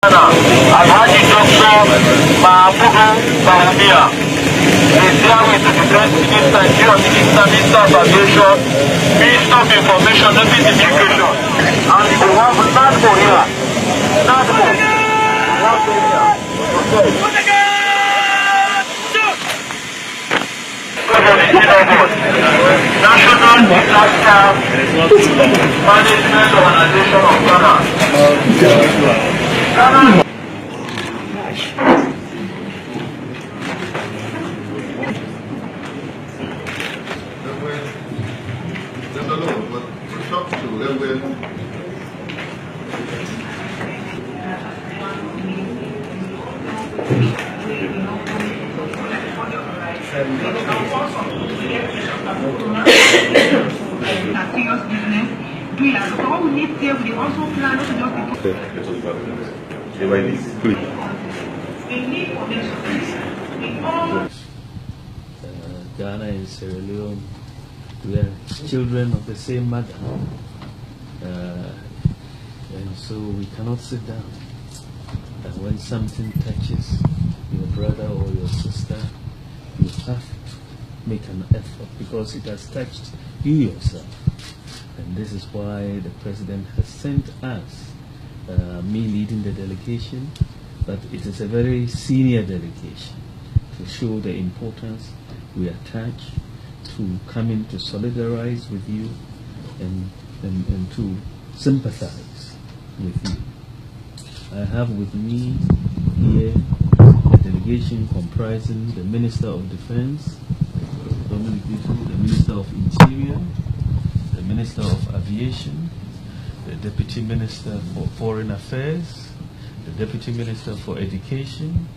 Alhaji Dr. Mahamudu Bawumia is here with the Defense Minister, Interior Minister, Minister of Aviation, Minister of Information, Deputy Education, and we have NADMO here. NADMO. National Disaster Management Organization of Ghana. Ghana and Sierra Leone, we are children of the same mother, and so we cannot sit down. And when something touches your brother or your sister, you have to make an effort because it has touched you yourself. And this is why the president has sent us, me leading the delegation, but it is a very senior delegation to show the importance we attach to coming to solidarize with you and to sympathize with you. I have with me here a delegation comprising the Minister of Defense, the Minister of Interior, the Minister of Aviation, the Deputy Minister for Foreign Affairs, the Deputy Minister for Education,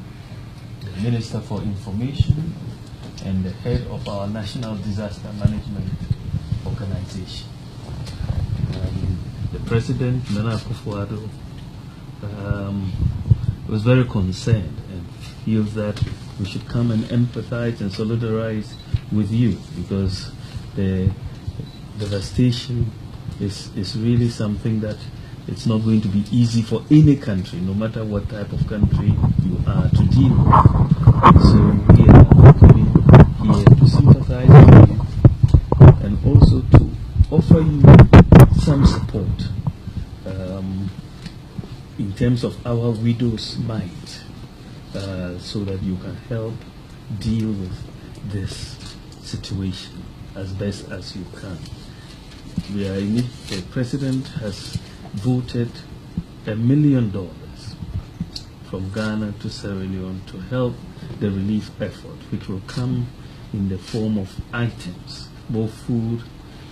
the Minister for Information, and the head of our National Disaster Management Organization. The President, Nana Akufo-Addo, was very concerned and feels that we should come and empathize and solidarize with you because the devastation is really something that it's not going to be easy for any country, no matter what type of country you are, to deal with. So we are coming here to sympathize with you and also to offer you some support in terms of our widow's mite, so that you can help deal with this situation as best as you can. The President has voted $1 million from Ghana to Sierra Leone to help the relief effort, which will come in the form of items, both food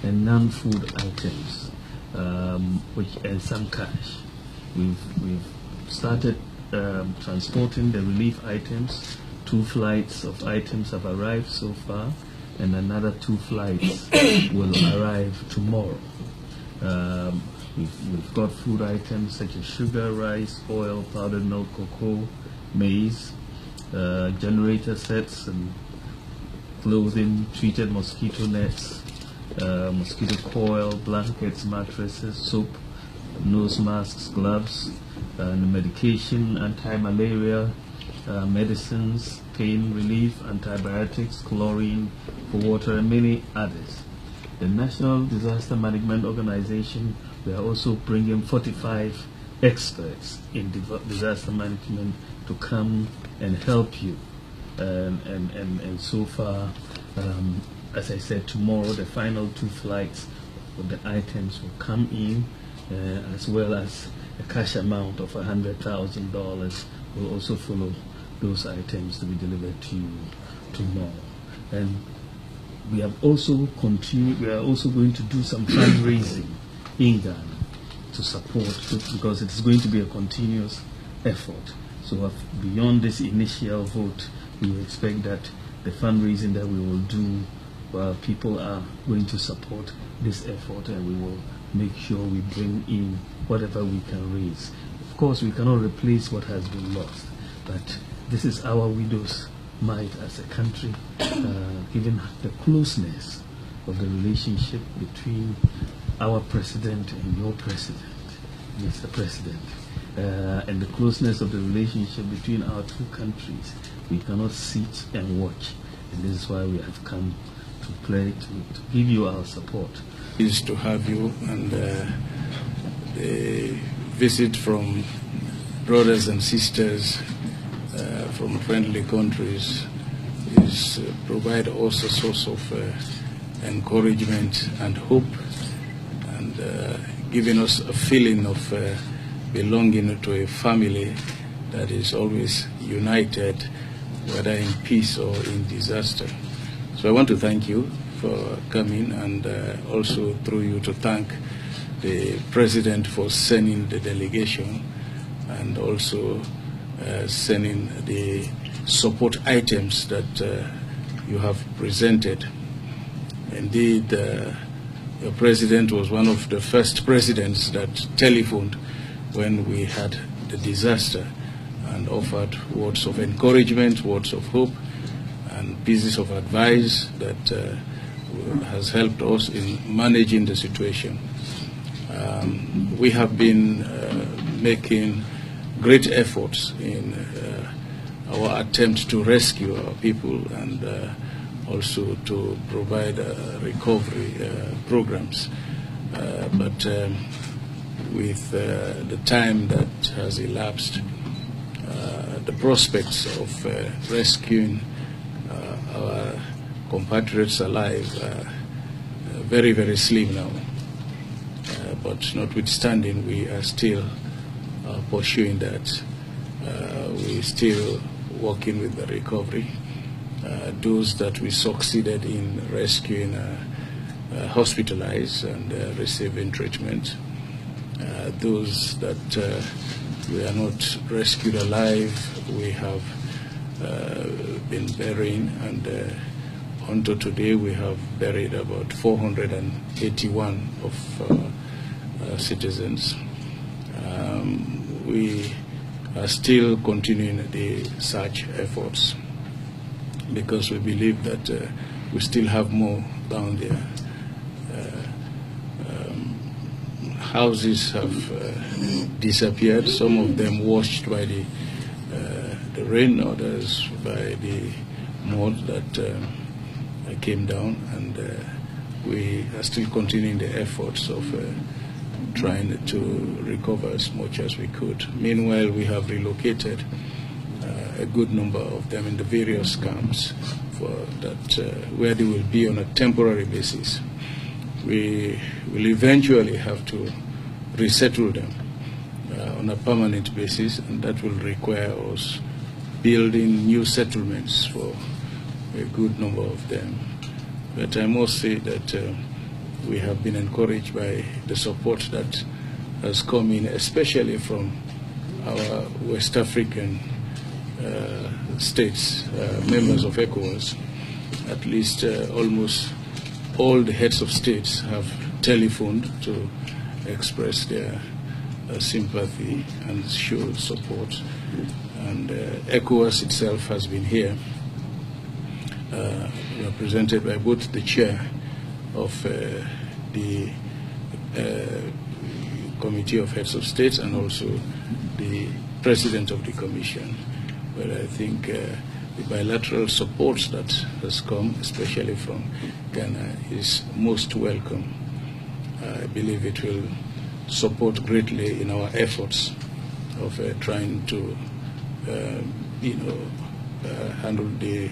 and non-food items, and some cash. We've started transporting the relief items. 2 flights of items have arrived so far, and another 2 flights will arrive tomorrow. We've got food items such as sugar, rice, oil, powdered milk, cocoa, maize, generator sets, and clothing, treated mosquito nets, mosquito coil, blankets, mattresses, soap, nose masks, gloves, and medication, anti-malaria, medicines, pain relief, antibiotics, chlorine for water, and many others. The National Disaster Management Organization, we are also bringing 45 experts in disaster management to come and help you. And so far, as I said, tomorrow the final 2 flights of the items will come in, as well as a cash amount of $100,000 will also follow those items to be delivered to you tomorrow. And we have also continued. We are also going to do some fundraising in Ghana to support, because it is going to be a continuous effort. So beyond this initial vote, we expect that the fundraising that we will do, people are going to support this effort, and we will make sure we bring in whatever we can raise. Of course, we cannot replace what has been lost, but this is our widow's mite as a country, given the closeness of the relationship between our president and your president, Mr. President. and the closeness of the relationship between our two countries, we cannot sit and watch. And this is why we have come to give you our support. Pleased to have you, and the visit from brothers and sisters from friendly countries is provide us a source of encouragement and hope, and giving us a feeling of belonging to a family that is always united, whether in peace or in disaster. So I want to thank you for coming, and also through you to thank the President for sending the delegation, and also sending the support items that you have presented. Indeed, your President was one of the first presidents that telephoned when we had the disaster and offered words of encouragement, words of hope, and pieces of advice that has helped us in managing the situation. We have been making great efforts in our attempt to rescue our people, and also to provide recovery programs. But with the time that has elapsed, the prospects of rescuing our compatriots alive are very, very slim now. But notwithstanding, we are still pursuing that. We're still working with the recovery. Those that we succeeded in rescuing hospitalized and receiving treatment. Those that we are not rescued alive, we have been burying, and until today we have buried about 481 of citizens. We are still continuing the search efforts, because we believe that we still have more down there. Houses have disappeared, some of them washed by the rain, others by the mud that came down, and we are still continuing the efforts of trying to recover as much as we could. Meanwhile, we have relocated a good number of them in the various camps where they will be on a temporary basis. We will eventually have to resettle them on a permanent basis, and that will require us building new settlements for a good number of them. But I must say that we have been encouraged by the support that has come in, especially from our West African states, members of ECOWAS. At least almost all the heads of states have telephoned to express their sympathy and show support. And ECOWAS itself has been here, represented by both the chair of the Committee of Heads of States and also the President of the Commission. But I think the bilateral support that has come, especially from Ghana, is most welcome. I believe it will support greatly in our efforts of trying to handle the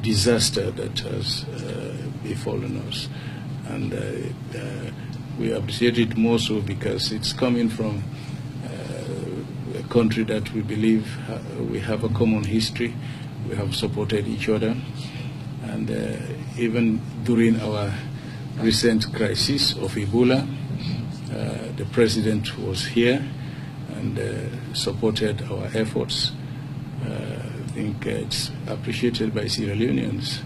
disaster that has befallen us. And we appreciate it more so because it's coming from a country that we believe we have a common history. We have supported each other, and even during our recent crisis of Ebola, the President was here and supported our efforts. I think it's appreciated by Sierra Leoneans.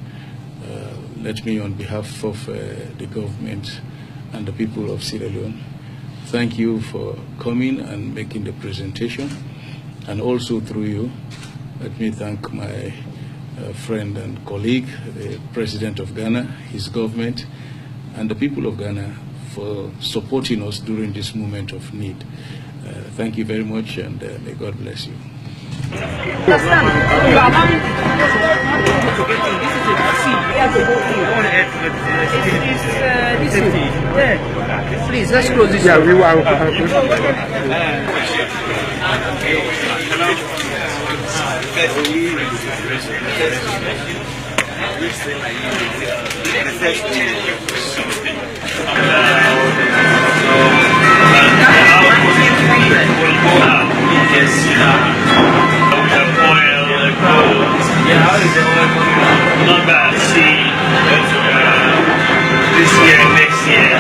Let me, on behalf of the government and the people of Sierra Leone, thank you for coming and making the presentation. And also through you, let me thank my friend and colleague, the President of Ghana, his government, and the people of Ghana for supporting us during this moment of need. thank you very much, and may God bless you. Please, let's close this. Yeah, we will. Not bad. See, this year, next year,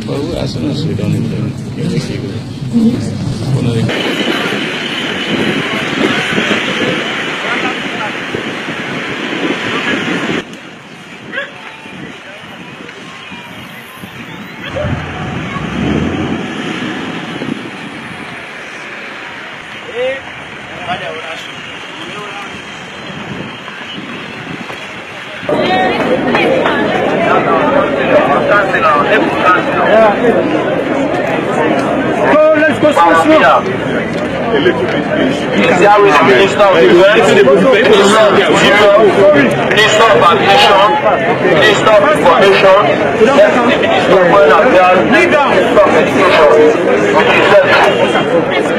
Well, as soon as we don't even Let's go slow. Here with the Minister of Defense, Minister of Interior, Minister of Aviation, Minister of Information, Deputy Minister of Foreign Affairs, Minister of Education, which is well done.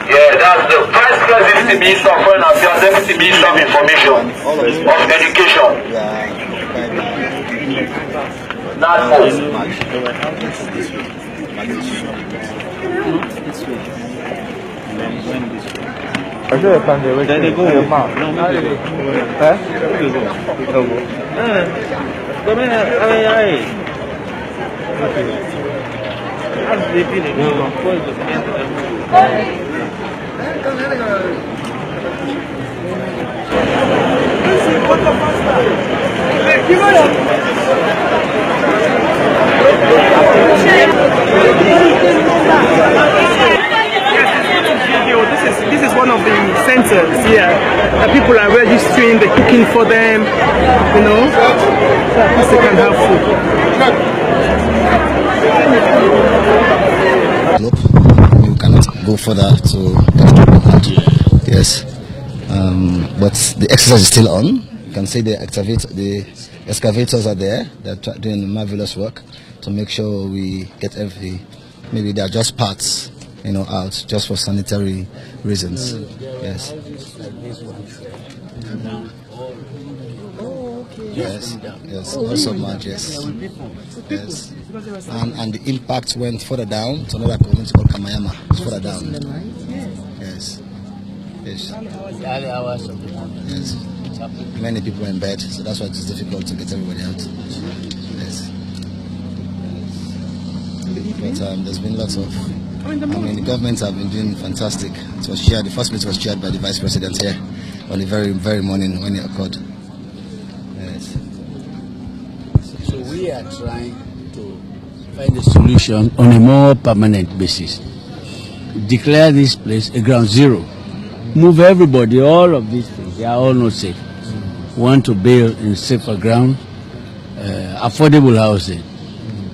Yeah, that's the Vice President, Minister of Foreign Affairs, Deputy Minister of Information, of Education. That's all. This is one of the centers here that people are registering, they're cooking for them, you know, so at least they can have food. You cannot go further to yes, but the exercise is still on. You can see the excavators are there. They're doing marvelous work to make sure we get every. Maybe they are just parts, you know, out just for sanitary reasons. Yes. Yes. Yes. Also much. Yes. Yes. And the impact went further down to another community called Kamayama. It's further down. Yes. Yes. Yes. Many people are in bed, so that's why it's difficult to get everybody out. Yes. But there's been lots of. the governments have been doing fantastic. It was chaired. The first meeting was chaired by the Vice President here on the very morning when it occurred. Yes. So we are trying to find a solution on a more permanent basis. Declare this place a ground zero. Move everybody, all of these things. They are all not safe. Want to build in safer ground, affordable housing,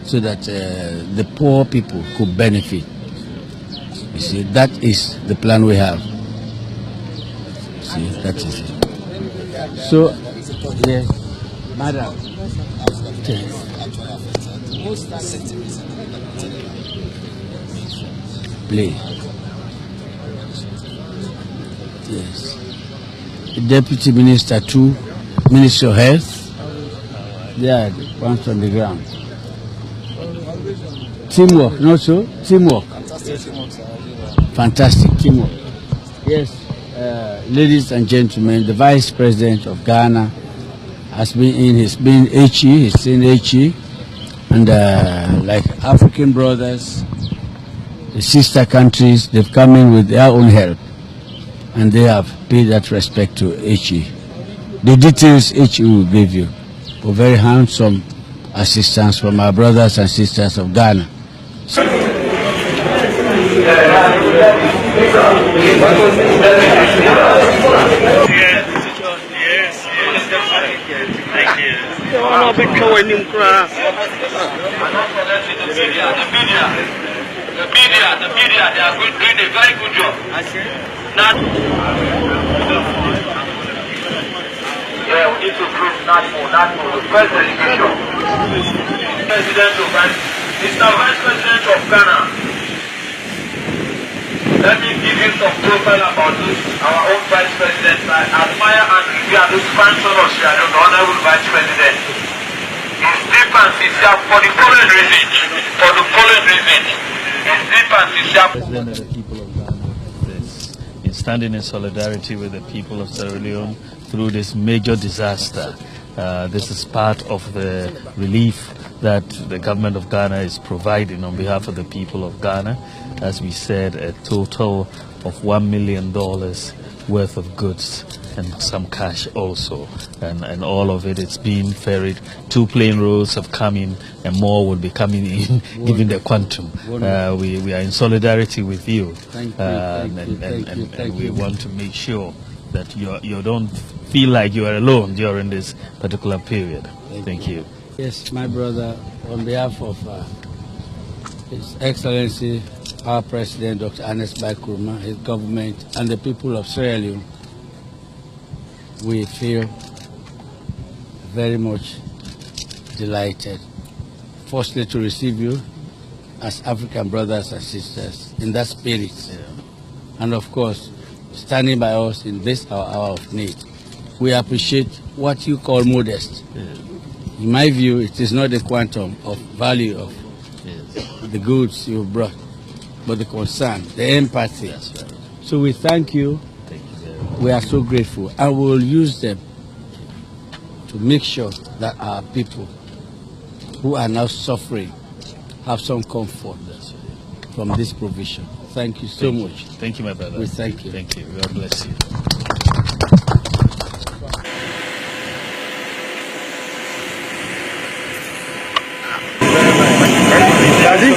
so that the poor people could benefit. You see, that is the plan we have. See, that is it. So, yes, madam. Please. Yes. The Deputy Minister too, Minister of Health, they are the ones on the ground. Teamwork, not so? Teamwork. Fantastic teamwork. Yes, ladies and gentlemen, the Vice President of Ghana has been in, he's seen HE, and like African brothers, the sister countries, they've come in with their own help, and they have paid that respect to HE. The details HE will give you, for very handsome assistance from our brothers and sisters of Ghana. The media, they are doing a very good job. Now, yeah, we need to prove national, the first delegation. Mr. Vice President of Ghana, let me give you some profile about this, our own Vice President. I admire and revere this fine son of Sierra Leone, the Honorable Vice President. His deep and sincere for the following reason. President of the people of Ghana is standing in solidarity with the people of Sierra Leone through this major disaster. This is part of the relief that the government of Ghana is providing on behalf of the people of Ghana. As we said, a total of $1 million worth of goods and some cash also, and all of it's being ferried. 2 plane roads have come in, and more will be coming in, given the quantum. We are in solidarity with you, and we want to make sure that you don't feel like you are alone during this particular period. Thank you. Yes, my brother, on behalf of His Excellency, our President, Dr. Ernest Bai Koroma, his government, and the people of Sierra Leone, we feel very much delighted, firstly, to receive you as African brothers and sisters in that spirit. And of course, standing by us in this hour of need. We appreciate what you call modest. In my view, it is not the quantum of value of the goods you brought, but the concern, the empathy. So we thank you. We are so grateful, and we will use them to make sure that our people who are now suffering have some comfort from this provision. Thank you so much. Thank you, my brother. We thank you. Thank you. God bless you. Daddy,